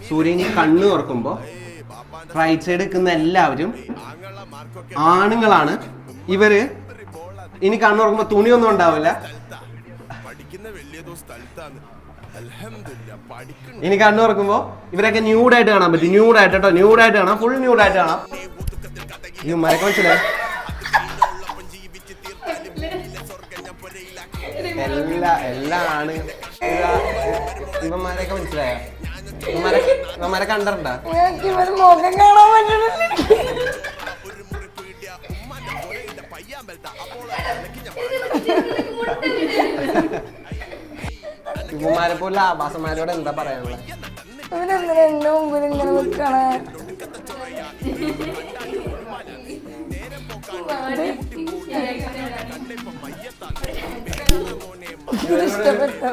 സൂര്യൻ ഈ കണ്ണ് തുറക്കുമ്പോൾ റൈറ്റ് സൈഡ് നിൽക്കുന്ന എല്ലാവരും ആണുങ്ങളാണ്. ഇവര് ഇനി കണ്ണ് തുറക്കുമ്പോൾ തുണിയൊന്നും ഉണ്ടാവില്ല. ഇനി കണ്ണ് തുറക്കുമ്പോൾ ഇവരൊക്കെ ന്യൂഡായിട്ട് കാണാൻ പറ്റും. ന്യൂഡായിട്ട് കേട്ടോ, ന്യൂഡായിട്ട് കാണാം, ഫുൾ ന്യൂഡായിട്ട് കാണാം. ഈ മരക്ക് മനസ്സിലായി എല്ലാം ആണ്. ഇവന്മാരെയൊക്കെ മനസ്സിലായോ? ഇവന്മാരെ കണ്ടിട്ടുണ്ടോ? ഇവന്മാരെ പോലെ ആഭാസന്മാരോട് എന്താ പറയാനുള്ളത്? എന്റെ മുമ്പിൽ ഇങ്ങനെ നിൽക്കണേ. ഇഷ്ടപ്പെട്ടോ?